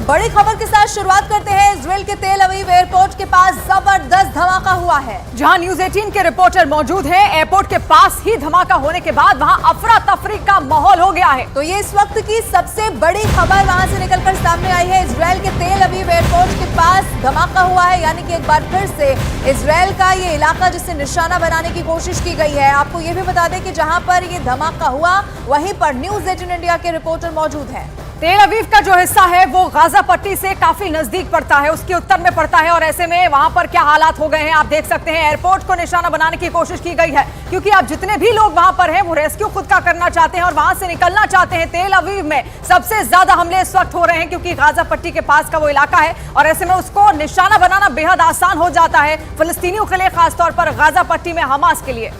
बड़ी खबर के साथ शुरुआत करते हैं। इजराइल के तेल अवीव एयरपोर्ट के पास जबरदस्त धमाका हुआ है, जहां न्यूज 18 के रिपोर्टर मौजूद हैं। एयरपोर्ट के पास ही धमाका होने के बाद वहां अफरा तफरी का माहौल हो गया है। तो ये इस वक्त की सबसे बड़ी खबर वहां से निकलकर सामने आई है। इजराइल के तेल अवीव एयरपोर्ट के पास धमाका हुआ है, यानी कि एक बार फिर से इजराइल का ये इलाका जिसे निशाना बनाने की कोशिश की गई है। आपको ये भी बता दें कि जहां पर ये धमाका हुआ वहीं पर न्यूज 18 इंडिया के रिपोर्टर मौजूद हैं। तेल अवीव का जो हिस्सा है वो गाजा पट्टी से काफी नजदीक पड़ता है, उसके उत्तर में पड़ता है। और ऐसे में वहां पर क्या हालात हो गए हैं आप देख सकते हैं। एयरपोर्ट को निशाना बनाने की कोशिश की गई है, क्योंकि अब जितने भी लोग वहां पर हैं वो रेस्क्यू खुद का करना चाहते हैं और वहां से निकलना चाहते हैं। तेल अवीव में सबसे ज्यादा हमले इस वक्त हो रहे हैं, क्योंकि गाजा पट्टी के पास का वो इलाका है और ऐसे में उसको निशाना बनाना बेहद आसान हो जाता है फिलिस्तीनियों के लिए, खासतौर पर गाजा पट्टी में हमास के लिए।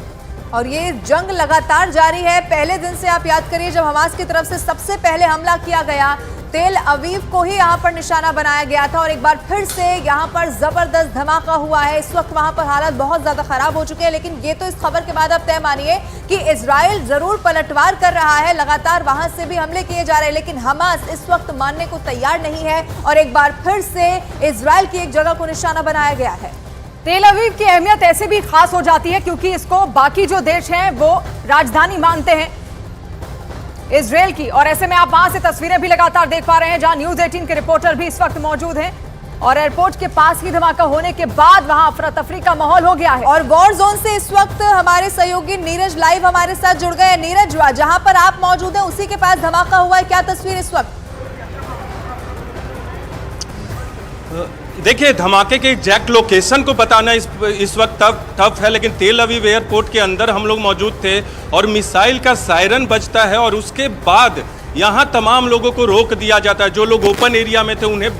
और ये जंग लगातार जारी है। पहले दिन से आप याद करिए, जब हमास की तरफ से सबसे पहले हमला किया गया, तेल अवीव को ही यहाँ पर निशाना बनाया गया था और एक बार फिर से यहाँ पर जबरदस्त धमाका हुआ है। इस वक्त वहाँ पर हालात बहुत ज्यादा खराब हो चुके हैं, लेकिन ये तो इस खबर के बाद आप तय मानिए कि इजराइल जरूर पलटवार कर रहा है। लगातार वहां से भी हमले किए जा रहे हैं, लेकिन हमास इस वक्त मानने को तैयार नहीं है और एक बार फिर से इजराइल की एक जगह को निशाना बनाया गया है। तेल अवीव की अहमियत ऐसे भी खास हो जाती है क्योंकि इसको बाकी जो देश हैं वो राजधानी मानते हैं इजराइल की। और ऐसे में आप वहां से तस्वीरें भी लगातार देख पा रहे हैं, जहां न्यूज 18 के रिपोर्टर भी इस वक्त मौजूद हैं और एयरपोर्ट के पास ही धमाका होने के बाद वहां अफरा तफरी का माहौल हो गया है। और वॉर जोन से इस वक्त हमारे सहयोगी नीरज लाइव हमारे साथ जुड़ गए हैं। नीरज, जहां पर आप मौजूद हैं उसी के पास धमाका हुआ है, क्या तस्वीर इस वक्त? देखिए, धमाके के एग्जैक्ट लोकेशन को बताना इस वक्त टफ है, लेकिन तेल अवीव एयरपोर्ट के अंदर हम लोग मौजूद थे और मिसाइल का सायरन बजता है और उसके बाद यहाँ तमाम लोगों को रोक दिया जाता है। जो लोग ओपन एरिया में थे उन्हें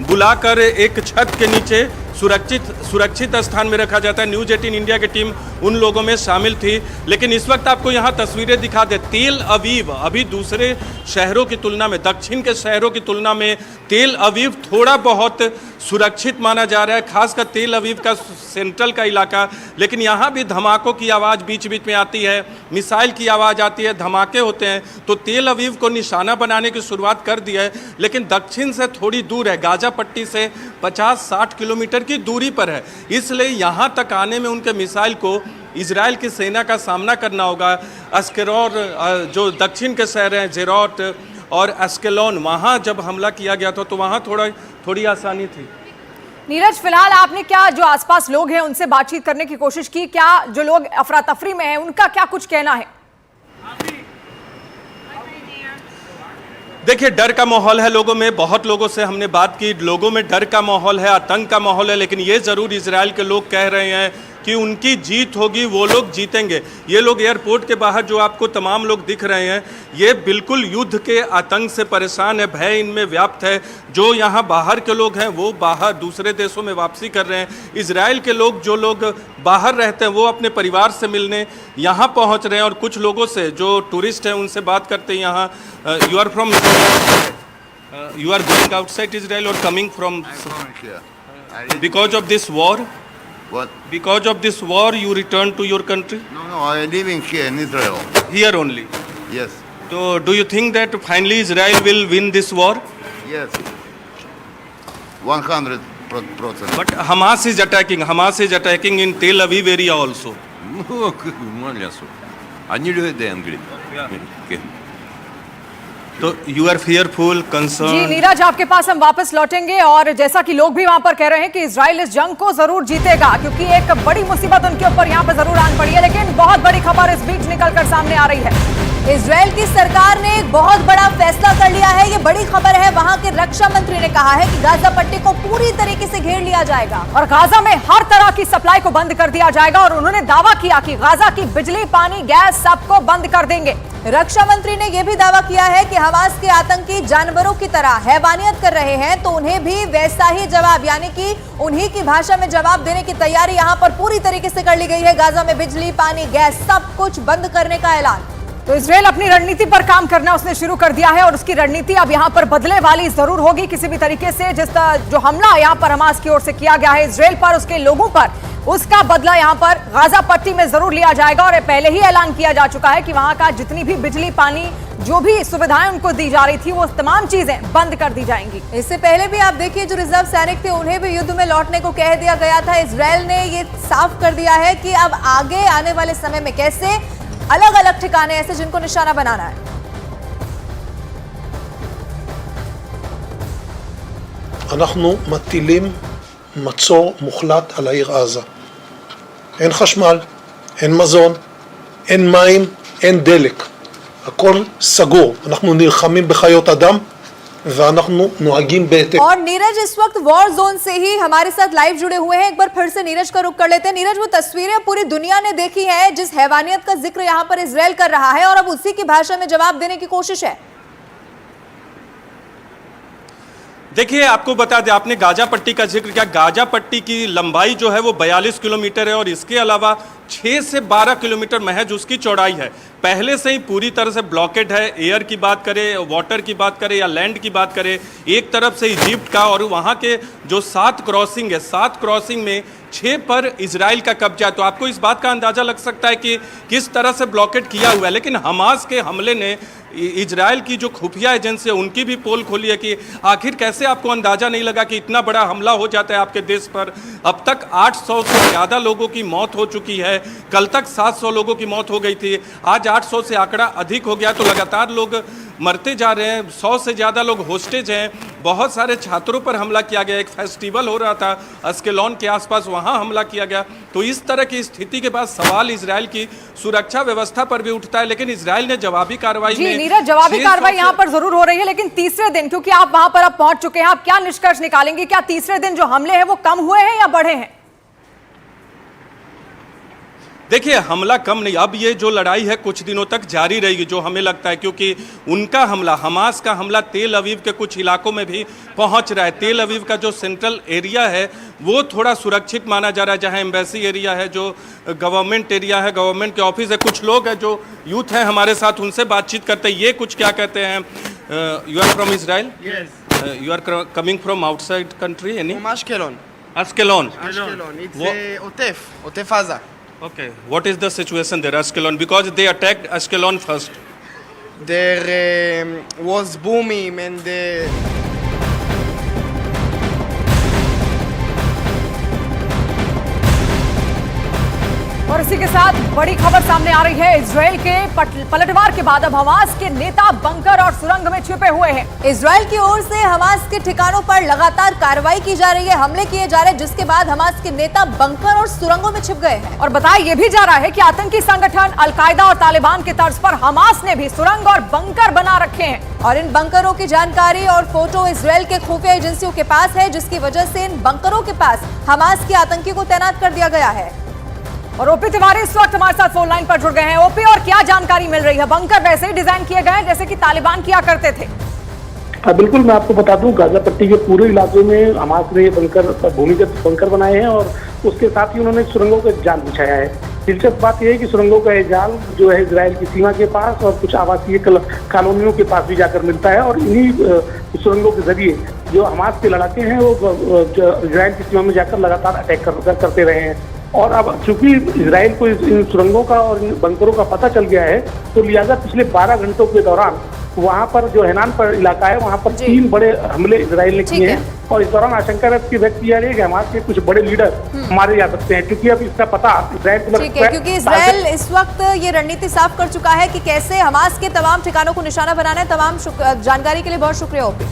बुलाकर एक छत के नीचे सुरक्षित स्थान में रखा जाता है। न्यूज 18 इंडिया की टीम उन लोगों में शामिल थी। लेकिन इस वक्त आपको यहाँ तस्वीरें दिखा दे, तेल अवीव अभी दूसरे शहरों की तुलना में, दक्षिण के शहरों की तुलना में तेल अवीव थोड़ा बहुत सुरक्षित माना जा रहा है, खासकर तेल अवीव का सेंट्रल का इलाका। लेकिन यहाँ भी धमाकों की आवाज़ बीच बीच में आती है, मिसाइल की आवाज़ आती है, धमाके होते हैं। तो तेल अवीव को निशाना बनाने की शुरुआत कर दी है, लेकिन दक्षिण से थोड़ी दूर है, गाजा पट्टी से 50-60 किलोमीटर की दूरी पर है। इसलिए यहाँ तक आने में उनके मिसाइल को इजराइल की सेना का सामना करना होगा। अस्केरोर जो दक्षिण के शहर हैं, जेरोट और अस्केलोन, वहाँ जब हमला किया गया था तो वहाँ थोड़ी आसानी थी। नीरज, फिलहाल आपने क्या जो आसपास लोग हैं उनसे बातचीत करने की कोशिश की? क्या जो लोग अफरा तफरी में हैं उनका क्या कुछ कहना है? देखिए, डर का माहौल है लोगों में, बहुत लोगों से हमने बात की, लोगों में डर का माहौल है, आतंक का माहौल है। लेकिन ये ज़रूर इजराइल के लोग कह रहे हैं कि उनकी जीत होगी, वो लोग जीतेंगे। ये लोग एयरपोर्ट के बाहर जो आपको तमाम लोग दिख रहे हैं, ये बिल्कुल युद्ध के आतंक से परेशान है, भय इनमें व्याप्त है। जो यहाँ बाहर के लोग हैं वो बाहर दूसरे देशों में वापसी कर रहे हैं। इजराइल के लोग, जो लोग बाहर रहते हैं, वो अपने परिवार से मिलने यहाँ पहुँच रहे हैं। और कुछ लोगों से जो टूरिस्ट हैं उनसे बात करते हैं यहाँ, you are from, you are going outside Israel or coming from? I'm from here. Because of this war? What? Because of this war you return to your country? No, I'm living here in Israel. Here only. Yes. So do you think that finally Israel will win this war? Yes. 100%. But Hamas is attacking in Tel Aviv area also. Ну, молодцу. Они люди английские. तो you are fearful, concerned? जी नीरज, आपके पास हम वापस लौटेंगे और जैसा कि लोग भी वहां पर कह रहे हैं कि इजराइल इस जंग को जरूर जीतेगा, क्योंकि एक बड़ी मुसीबत उनके ऊपर यहां पर जरूर आन पड़ी है। लेकिन बहुत बड़ी खबर इस बीच निकलकर सामने आ रही है। इजराइल की सरकार ने एक बहुत बड़ा फैसला कर लिया है, ये बड़ी खबर है। वहां के रक्षा मंत्री ने कहा है कि गाजा पट्टी को पूरी तरीके से घेर लिया जाएगा और गाजा में हर तरह की सप्लाई को बंद कर दिया जाएगा। और उन्होंने दावा किया कि गाजा की बिजली, पानी, गैस सबको बंद कर देंगे। रक्षा मंत्री ने यह भी दावा किया है कि हमास के आतंकी जानवरों की तरह हैवानियत कर रहे हैं, तो उन्हें भी वैसा ही जवाब, यानी कि उन्हीं की भाषा में जवाब देने की तैयारी यहां पर पूरी तरीके से कर ली गई है। गाजा में बिजली, पानी, गैस सब कुछ बंद करने का ऐलान। तो इजराइल अपनी रणनीति पर काम करना उसने शुरू कर दिया है और उसकी रणनीति अब यहां पर बदले वाली जरूर होगी किसी भी तरीके से। जो हमला यहां पर हमास की ओर से किया गया है इजराइल पर, उसके लोगों पर, उसका बदला यहां पर गाजा पट्टी में जरूर लिया जाएगा। और पहले ही ऐलान किया जा चुका है कि वहां का जितनी भी बिजली, पानी, जो भी सुविधाएं उनको दी जा रही थी, वो तमाम चीजें बंद कर दी जाएंगी। इससे पहले भी आप देखिए, जो रिजर्व सैनिक थे उन्हें भी युद्ध में लौटने को कह दिया गया था। इजराइल ने ये साफ कर दिया है कि अब आगे आने वाले समय में कैसे अलग अलग ठिकाने ऐसे जिनको निशाना बनाना है। אנחנו מטילים מצור מוחלט על העיר עזה. אין חשמל, אין מזון, אין מים, אין דלק. הכל סגור. אנחנו נלחמים בחיות אדם ואנחנו נוהגים בהתאם. और नीरज इस वक्त वॉर जोन से ही हमारे साथ लाइव जुड़े हुए हैं। एक बार फिर से नीरज का रुख कर लेते हैं। नीरज, वो तस्वीरें पूरी दुनिया ने देखी है जिस हैवानियत का जिक्र यहाँ पर इजराइल कर रहा है, और अब उसी की भाषा में जवाब देने की कोशिश है। देखिए, आपको बता दें, आपने गाजा पट्टी का जिक्र किया। गाजा पट्टी की लंबाई जो है वो 42 किलोमीटर है और इसके अलावा 6 से 12 किलोमीटर महज उसकी चौड़ाई है। पहले से ही पूरी तरह से ब्लॉकेड है। एयर की बात करें, वाटर की बात करें या लैंड की बात करें, एक तरफ से इजिप्ट का और वहाँ के जो 7 क्रॉसिंग है, 7 क्रॉसिंग में 6 पर इजराइल का कब्जा है। तो आपको इस बात का अंदाज़ा लग सकता है कि किस तरह से ब्लॉकेड किया हुआ है। लेकिन हमास के हमले ने इजराइल की जो खुफिया एजेंसी है उनकी भी पोल खोली है कि आखिर कैसे आपको अंदाज़ा नहीं लगा कि इतना बड़ा हमला हो जाता है आपके देश पर। अब तक 800 से ज़्यादा लोगों की मौत हो चुकी है। कल तक 700 लोगों की मौत हो गई थी, आज 800 से आंकड़ा अधिक हो गया। तो लगातार लोग मरते जा रहे हैं। 100 से ज़्यादा लोग होस्टेज हैं। बहुत सारे छात्रों पर हमला किया गया। एक फेस्टिवल हो रहा था अस्केलॉन के आसपास, वहाँ हमला किया गया। तो इस तरह की स्थिति के बाद सवाल इजराइल की सुरक्षा व्यवस्था पर भी उठता है। लेकिन इजराइल ने जवाबी कार्रवाई में, नीरज, जवाबी कार्रवाई यहाँ पर जरूर हो रही है, लेकिन तीसरे दिन, क्योंकि आप वहां पर अब पहुंच चुके हैं, आप क्या निष्कर्ष निकालेंगे? क्या तीसरे दिन जो हमले हैं वो कम हुए हैं या बढ़े हैं? देखिए, हमला कम नहीं, अब ये जो लड़ाई है कुछ दिनों तक जारी रहेगी, जो हमें लगता है, क्योंकि उनका हमला, हमास का हमला तेल अवीव के कुछ इलाकों में भी पहुंच रहा है। तेल अवीव का जो सेंट्रल एरिया है वो थोड़ा सुरक्षित माना जा रहा है, जहां एम्बेसी एरिया है, जो गवर्नमेंट एरिया है, गवर्नमेंट के ऑफिस है। कुछ लोग हैं जो यूथ हैं हमारे साथ, उनसे बातचीत करते हैं। ये कुछ क्या कहते हैं? You are from Israel? You are coming from outside country? Any? Ashkelon. Ashkelon. Ashkelon. It's What- Otef Aza. Okay, what is the situation there, Ashkelon? Because they attacked Ashkelon first. There was booming and और इसी के साथ बड़ी खबर सामने आ रही है। Israel के पलटवार के बाद अब हमास के नेता बंकर और सुरंग में छिपे हुए हैं। इजराइल की ओर से हमास के ठिकानों पर लगातार कार्रवाई की जा रही है, हमले किए जा रहे हैं, जिसके बाद हमास के नेता बंकर और सुरंगों में छिप गए हैं। और बताया यह भी जा रहा है कि आतंकी संगठन अलकायदा और तालिबान के तर्ज पर हमास ने भी सुरंग और बंकर बना रखे हैं। और इन बंकरों की जानकारी और फोटो इजराइल के खुफिया एजेंसियों के पास है, जिसकी वजह से इन बंकरों के पास हमास के आतंकी को तैनात कर दिया गया है। और ओपी तिवारी इस वक्त हमारे साथ फोन लाइन पर जुड़ गए हैं। ओपी, और क्या जानकारी मिल रही है? बंकर वैसे ही डिजाइन किए गए हैं जैसे कि तालिबान किया करते थे? बिल्कुल, मैं आपको बता दूं, गाजा पट्टी के पूरे इलाके में हमास ने बंकर, भूमिगत बंकर बनाए हैं और उसके साथ ही उन्होंने सुरंगों का जाल बिछाया है। दिलचस्प बात यह है कि सुरंगों का ये जाल जो है इजराइल की सीमा के पास और कुछ आवासीय कॉलोनियों के पास भी जाकर मिलता है और इन्हीं सुरंगों के जरिए जो हमास के लड़ाके हैं वो इजराइल की सीमा में जाकर लगातार अटैक करते रहे हैं। और अब चूंकि इजराइल को इन सुरंगों का और इन बंकरों का पता चल गया है, तो लिहाजा पिछले 12 घंटों के दौरान वहां पर जो हैनान पर इलाका है वहां पर 3 बड़े हमले इजराइल ने किए हैं। और इस दौरान आशंका व्यक्त की जा रही है कि हमास के कुछ बड़े लीडर मारे जा सकते हैं, क्योंकि अब इसका पता इजराइल को ठीक है, क्योंकि इजराइल इस वक्त ये रणनीति साफ कर चुका है कि कैसे हमास के तमाम ठिकानों को निशाना बनाना है। तमाम जानकारी के लिए बहुत शुक्रिया ओपी।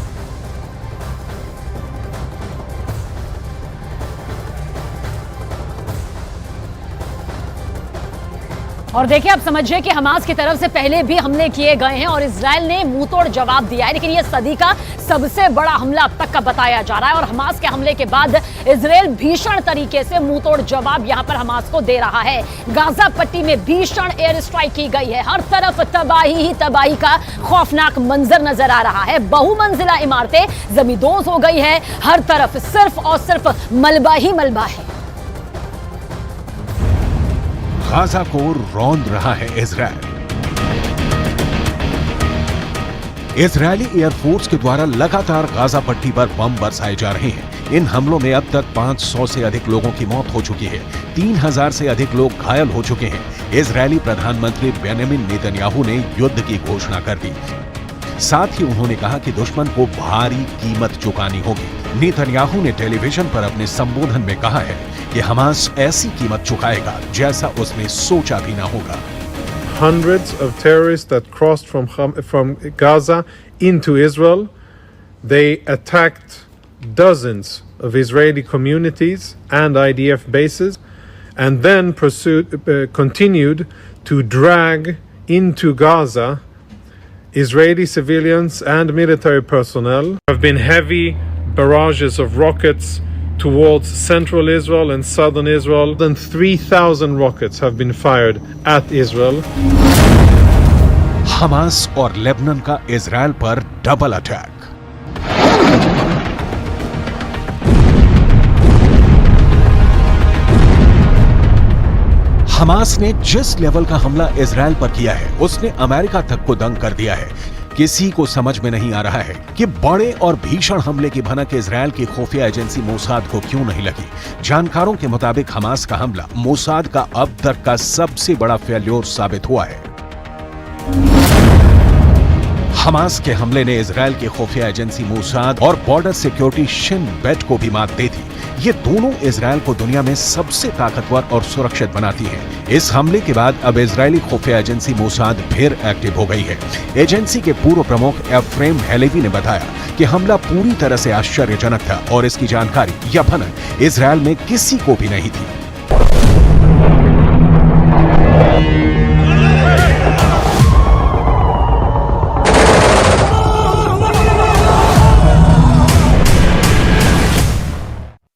और देखिए, अब समझिए कि हमास की तरफ से पहले भी हमले किए गए हैं और इजराइल ने मुंहतोड़ जवाब दिया है, लेकिन यह सदी का सबसे बड़ा हमला अब तक का बताया जा रहा है। और हमास के हमले के बाद इजराइल भीषण तरीके से मुंहतोड़ जवाब यहां पर हमास को दे रहा है। गाजा पट्टी में भीषण एयर स्ट्राइक की गई है। हर तरफ तबाही ही तबाही का खौफनाक मंजर नजर आ रहा है। बहुमंजिला इमारतें जमींदोज हो गई है। हर तरफ सिर्फ और सिर्फ मलबा ही मलबा है। गाजा को रौंद रहा है इजराइल। इजरायली एयरफोर्स के द्वारा लगातार गाजा पट्टी पर बम बरसाए जा रहे हैं। इन हमलों में अब तक 500 से अधिक लोगों की मौत हो चुकी है, 3000 से अधिक लोग घायल हो चुके हैं। इजरायली प्रधानमंत्री बेंजामिन नेतन्याहू ने युद्ध की घोषणा कर दी। साथ ही उन्होंने कहा कि दुश्मन को भारी कीमत चुकानी होगी। नेतन्याहू ने टेलीविजन पर अपने संबोधन में कहा है कि हमास ऐसी कीमत चुकाएगा जैसा उसने सोचा भी ना होगा। Hundreds of terrorists that crossed from Gaza into Israel. They attacked dozens of Israeli communities and IDF bases, and then continued to drag into Gaza Israeli civilians and military personnel. There have been heavy barrages of rockets towards central Israel and southern Israel. More than 3,000 rockets have been fired at Israel. Hamas और Lebanon का Israel पर double attack. Hamas ने जिस level का हमला Israel पर किया है उसने अमेरिका तक को दंग कर दिया है। किसी को समझ में नहीं आ रहा है कि बड़े और भीषण हमले की भनक इजरायल की खुफिया एजेंसी मोसाद को क्यों नहीं लगी। जानकारों के मुताबिक हमास का हमला मोसाद का अब तक का सबसे बड़ा फेल्योर साबित हुआ है। हमास के हमले ने इजरायल की खुफिया एजेंसी मोसाद और बॉर्डर सिक्योरिटी शिन बेट को भी मात दे दी। ये दोनों इजरायल को दुनिया में सबसे ताकतवर और सुरक्षित बनाती हैं। इस हमले के बाद अब इजरायली खुफिया एजेंसी मोसाद फिर एक्टिव हो गई है। एजेंसी के पूर्व प्रमुख एफ्रेम हेलेवी ने बताया कि हमला पूरी तरह से आश्चर्यजनक था और इसकी जानकारी या भनक इजरायल में किसी को भी नहीं थी।